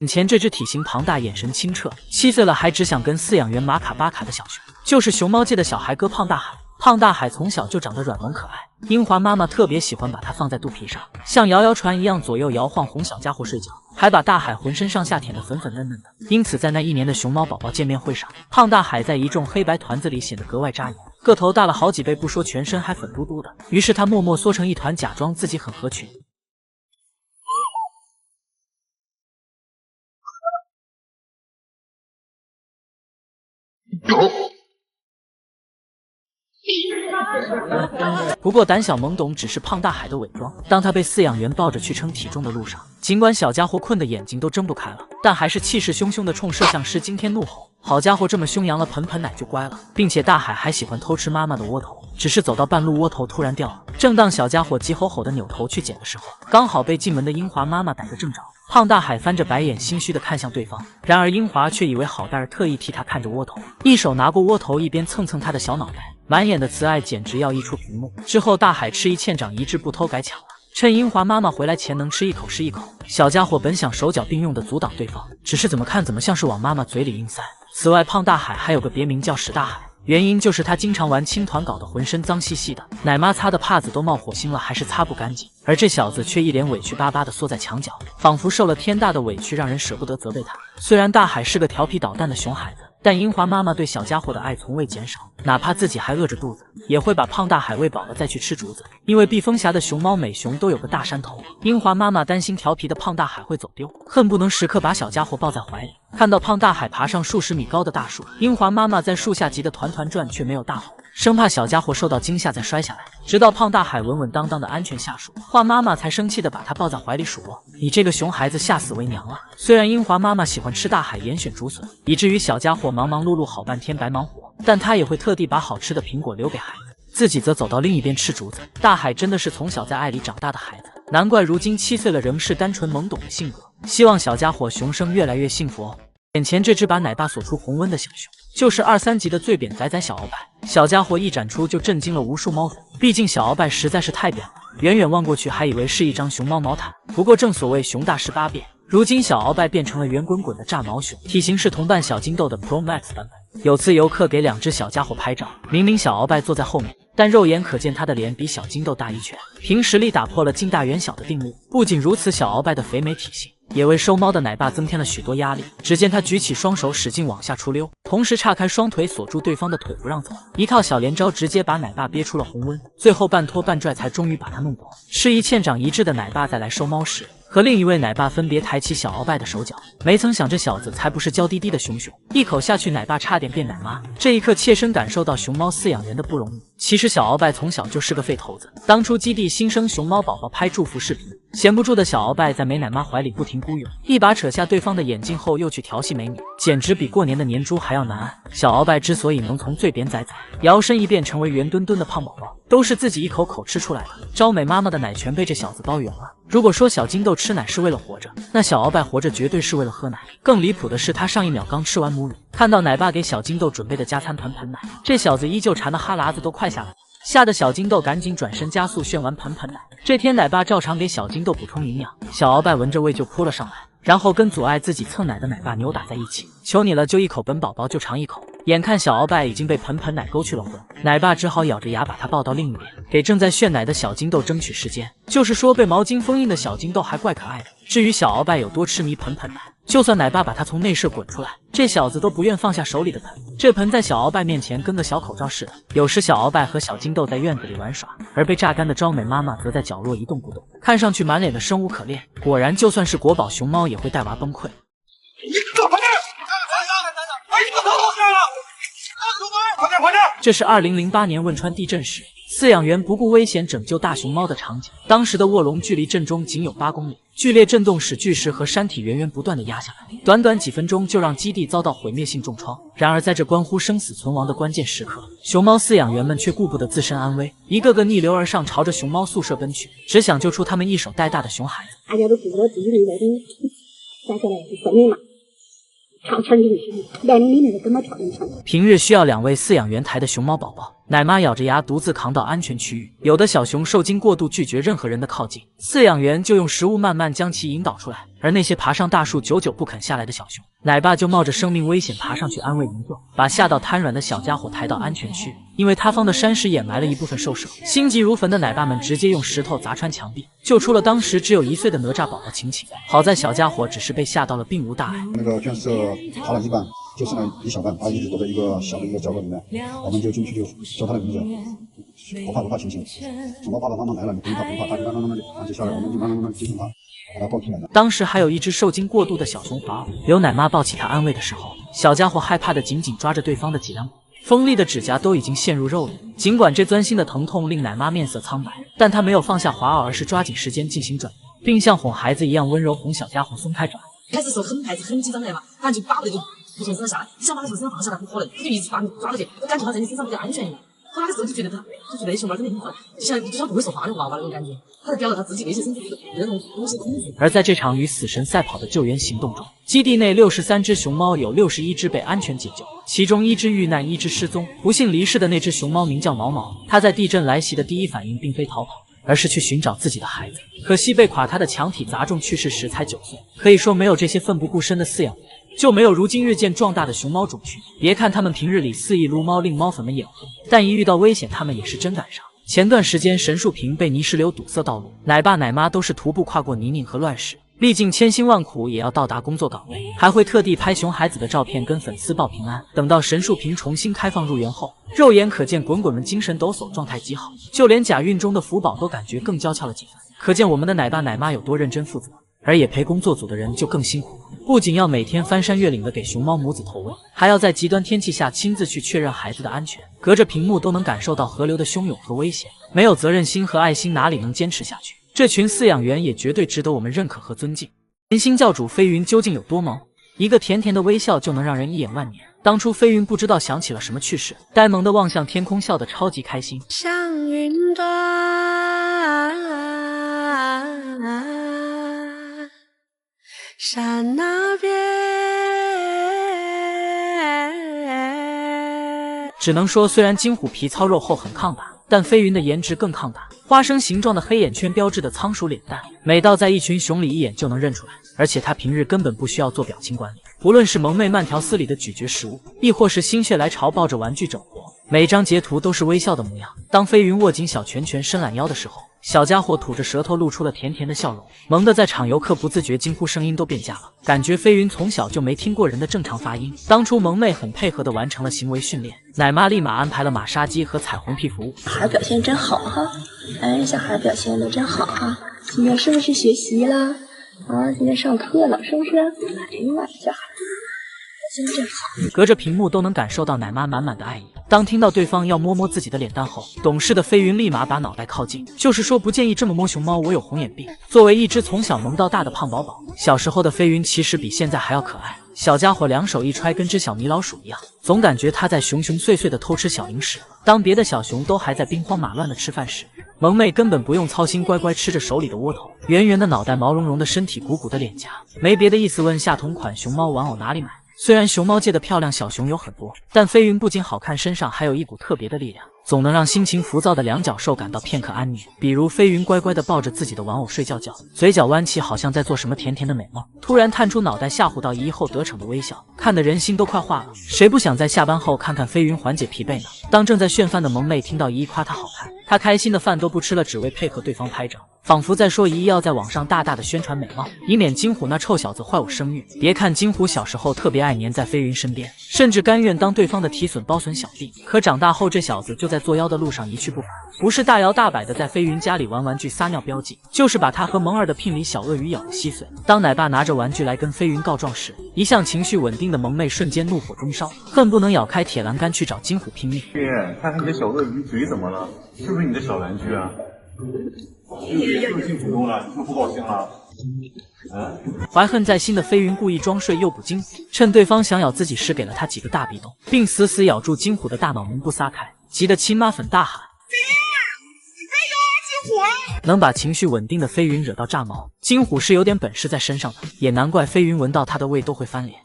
眼前这只体型庞大、眼神清澈、7岁了还只想跟饲养员马卡巴卡的小熊，就是熊猫界的小孩哥胖大海。胖大海从小就长得软萌可爱，英华妈妈特别喜欢把它放在肚皮上，像摇摇船一样左右摇晃，哄小家伙睡觉，还把大海浑身上下舔得粉粉嫩嫩的。因此，在那1年的熊猫宝宝见面会上，胖大海在一众黑白团子里显得格外扎眼，个头大了好几倍，不说全身还粉嘟嘟的。于是他默默缩成一团，假装自己很合群。不过胆小懵懂只是胖大海的伪装。当他被饲养员抱着去称体重的路上，尽管小家伙困得眼睛都睁不开了，但还是气势汹汹地冲摄像师惊天怒吼：“好家伙，这么凶阳了，盆盆奶就乖了！”并且大海还喜欢偷吃妈妈的窝头，只是走到半路，窝头突然掉了。正当小家伙急吼吼地扭头去捡的时候，刚好被进门的英华妈妈逮个正着。胖大海翻着白眼，心虚地看向对方，然而英华却以为好蛋儿特意替他看着窝头，一手拿过窝头，一边蹭蹭他的小脑袋，满眼的慈爱简直要溢出屏幕。之后大海吃一堑长一智，不偷改抢了，趁英华妈妈回来前能吃一口是一口。小家伙本想手脚并用地阻挡对方，只是怎么看怎么像是往妈妈嘴里硬塞。此外，胖大海还有个别名叫屎大海，原因就是他经常玩青团，搞得浑身脏兮兮的，奶妈擦的帕子都冒火星了，还是擦不干净。而这小子却一脸委屈巴巴地缩在墙角，仿佛受了天大的委屈，让人舍不得责备他。虽然大海是个调皮捣蛋的熊孩子，但英华妈妈对小家伙的爱从未减少，哪怕自己还饿着肚子，也会把胖大海喂饱了再去吃竹子。因为避风峡的熊猫每熊都有个大山头，英华妈妈担心调皮的胖大海会走丢，恨不能时刻把小家伙抱在怀里。看到胖大海爬上数十米高的大树，英华妈妈在树下急得团团转，却没有大吼，生怕小家伙受到惊吓再摔下来。直到胖大海稳稳当当的安全下树，华妈妈才生气的把他抱在怀里数落：“你这个熊孩子，吓死为娘了！”虽然英华妈妈喜欢吃大海严选竹笋，以至于小家伙忙忙碌碌好半天白忙活，但她也会特地把好吃的苹果留给孩子，自己则走到另一边吃竹子。大海真的是从小在爱里长大的孩子，难怪如今7岁了仍是单纯懵懂的性格。希望小家伙熊生越来越幸福哦。眼前这只把奶爸锁出红温的小熊，就是2、3级的最扁仔仔小鳌拜。小家伙一展出就震惊了无数猫主，毕竟小鳌拜实在是太扁了，远远望过去还以为是一张熊猫毛毯。不过正所谓熊大18变，如今小鳌拜变成了圆滚滚的炸毛熊，体型是同伴小金豆的 Pro Max 版本。有次游客给2只小家伙拍照，明明小鳌拜坐在后面，但肉眼可见他的脸比小金豆大1圈，凭实力打破了近大远小的定律。不仅如此，小鳌拜的肥美体型也为收猫的奶爸增添了许多压力。只见他举起双手使劲往下出溜，同时岔开双腿锁住对方的腿不让走，一套小连招直接把奶爸憋出了红温，最后半拖半拽才终于把他弄走。吃一堑长一智的奶爸再来收猫时，和另一位奶爸分别抬起小鳌拜的手脚，没曾想这小子才不是娇滴滴的熊熊，一口下去奶爸差点变奶妈。这一刻切身感受到熊猫饲养员的不容易。其实小鳌拜从小就是个废头子，当初基地新生熊猫宝宝拍祝福视频，闲不住的小鳌拜在美奶妈怀里不停孤勇，一把扯下对方的眼镜后又去调戏美女，简直比过年的年猪还要难按。小鳌拜之所以能从最扁仔仔摇身一变成为圆墩墩的胖宝宝，都是自己一口口吃出来的。招美妈妈的奶全被这小子包圆了。如果说小金豆吃奶是为了活着，那小鳌拜活着绝对是为了喝奶。更离谱的是，他上一秒刚吃完母乳，看到奶爸给小金豆准备的加餐盆盆奶，这小子依旧馋的哈喇子都快下来了，吓得小金豆赶紧转身加速炫完盆盆奶。这天奶爸照常给小金豆补充营养，小鳌拜闻着味就扑了上来，然后跟阻碍自己蹭奶的奶爸扭打在一起，求你了，就一口，本宝宝就尝一口。眼看小鳌拜已经被盆盆奶勾去了魂，奶爸只好咬着牙把他抱到另一边，给正在炫奶的小金豆争取时间。就是说被毛巾封印的小金豆还怪可爱的。至于小鳌拜有多痴迷盆盆奶，就算奶爸把他从内射滚出来，这小子都不愿放下手里的盆。这盆在小鳌拜面前跟个小口罩似的。有时小鳌拜和小金豆在院子里玩耍，而被榨干的招美妈妈则在角落一动不动，看上去满脸的生无可恋。果然就算是国宝熊猫也会带娃崩溃。这是2008年汶川地震时，饲养员不顾危险拯救大熊猫的场景。当时的卧龙距离震中仅有8公里，剧烈震动使巨石和山体源源不断的压下来，短短几分钟就让基地遭到毁灭性重创。然而在这关乎生死存亡的关键时刻，熊猫饲养员们却顾不得自身安危，一个个逆流而上，朝着熊猫宿舍奔去，只想救出他们一手带大的熊孩子。大家都顾不得自己的命，再下来是生命嘛。长圈里2厘米的跟他挑战长。平日需要2位饲养员抬的熊猫宝宝，奶妈咬着牙独自扛到安全区域。有的小熊受惊过度，拒绝任何人的靠近，饲养员就用食物慢慢将其引导出来。而那些爬上大树久久不肯下来的小熊，奶爸就冒着生命危险爬上去安慰营救，把吓到瘫软的小家伙抬到安全区。因为塌方的山石掩埋了一部分兽舍，心急如焚的奶爸们直接用石头砸穿墙壁，救出了当时只有1岁的哪吒宝宝晴晴。好在小家伙只是被吓到了，并无大碍。那个圈舍塌了一半，就剩了一小半，他一直躲在一个小的一个角落里面，我们就进去就叫他的名字，不怕晴晴，什么爸爸妈妈来了，你不用怕，他就慢慢的就下来，我们就慢慢接近他。当时还有一只受惊过度的小熊华，有奶妈抱起它安慰的时候，小家伙害怕的紧紧抓着对方的脊梁骨，锋利的指甲都已经陷入肉里。尽管这钻心的疼痛令奶妈面色苍白，但她没有放下华儿，而是抓紧时间进行转移，并像哄孩子一样温柔哄小家伙松开爪。开始时候孩子很紧张的嘛，反正就巴不得就不从身上下来，你想把他从身上放下来不可能，他就一直把你抓着去，感觉他在你身上比较安全一点。后来的时候就觉得那熊猫真的很坏，就像不会说话的娃娃那种感觉，他在表达他自己内心深处的那种东西恐惧。而在这场与死神赛跑的救援行动中，基地内63只熊猫有61只被安全解救，其中1只遇难，1只失踪。不幸离世的那只熊猫名叫毛毛，它在地震来袭的第一反应并非逃跑，而是去寻找自己的孩子。可惜被垮塌的墙体砸中去世时才9岁，可以说没有这些奋不顾身的饲养员，就没有如今日渐壮大的熊猫种群。别看他们平日里肆意撸猫，令猫粉们眼红，但一遇到危险，他们也是真赶上。前段时间神树坪被泥石流堵塞道路，奶爸奶妈都是徒步跨过泥泞和乱石，历尽千辛万苦也要到达工作岗位，还会特地拍熊孩子的照片跟粉丝报平安。等到神树坪重新开放入园后，肉眼可见滚滚们精神抖擞，状态极好，就连假孕中的福宝都感觉更娇俏了几分，可见我们的奶爸奶妈有多认真负责。而也陪工作组的人就更辛苦，不仅要每天翻山越岭的给熊猫母子投喂，还要在极端天气下亲自去确认孩子的安全，隔着屏幕都能感受到河流的汹涌和危险。没有责任心和爱心，哪里能坚持下去？这群饲养员也绝对值得我们认可和尊敬。甜心教主飞云究竟有多萌？一个甜甜的微笑就能让人一眼万年。当初飞云不知道想起了什么趣事，呆萌的望向天空，笑得超级开心。像云端山那边，只能说虽然金虎皮糙肉厚很抗打，但飞云的颜值更抗打。花生形状的黑眼圈标志的仓鼠脸蛋，美到在一群熊里一眼就能认出来。而且他平日根本不需要做表情管理，不论是萌妹慢条斯理的咀嚼食物，亦或是心血来潮抱着玩具整活，每张截图都是微笑的模样。当飞云握紧小拳拳伸懒腰的时候，小家伙吐着舌头露出了甜甜的笑容，萌的在场游客不自觉惊呼，声音都变价了。感觉飞云从小就没听过人的正常发音。当初萌妹很配合地完成了行为训练，奶妈立马安排了马杀鸡和彩虹屁服务。小孩表现真好哈，哎，小孩表现的真好哈。今天是不是学习啦？啊，今天上课了是不是？哎呀妈，小孩真好，隔着屏幕都能感受到奶妈满满的爱意。当听到对方要摸摸自己的脸蛋后，懂事的飞云立马把脑袋靠近，就是说不建议这么摸熊猫，我有红眼病。作为一只从小萌到大的胖宝宝，小时候的飞云其实比现在还要可爱。小家伙两手一揣，跟只小米老鼠一样，总感觉他在熊熊碎碎的偷吃小零食。当别的小熊都还在兵荒马乱的吃饭时，萌妹根本不用操心，乖乖吃着手里的窝头，圆圆的脑袋，毛茸茸的身体，鼓鼓的脸颊，没别的意思，问下同款熊猫玩偶哪里买。虽然熊猫界的漂亮小熊有很多，但飞云不仅好看，身上还有一股特别的力量，总能让心情浮躁的两脚兽感到片刻安宁。比如飞云乖乖地抱着自己的玩偶睡觉觉，嘴角弯起，好像在做什么甜甜的美梦，突然探出脑袋吓唬到姨后得逞的微笑，看得人心都快化了。谁不想在下班后看看飞云缓解疲惫呢？当正在炫饭的萌妹听到姨夸她好看，她开心的饭都不吃了，只为配合对方拍照，仿佛在说姨要在网上大大的宣传美貌，以免金虎那臭小子坏我声誉。别看金虎小时候特别爱黏在飞云身边，甚至甘愿当对方的提笋包笋小弟，可长大后这小子就在作妖的路上一去不返，不是大摇大摆的在飞云家里玩玩具撒尿标记，就是把他和萌儿的聘礼小鳄鱼咬得稀碎。当奶爸拿着玩具来跟飞云告状时，一向情绪稳定的萌妹瞬间怒火中烧，恨不能咬开铁栏杆去找金虎拼命。看看你的小鳄鱼嘴怎么了？是不是你的小玩具啊？是不是性主动了？你是不是不高兴了？怀恨在心的飞云故意装睡诱捕金虎，趁对方想咬自己时给了他几个大壁咚，并死死咬住金虎的大脑门不撒开，急得亲妈粉大喊：能把情绪稳定的飞云惹到炸毛。金虎是有点本事在身上的，也难怪飞云闻到他的味都会翻脸。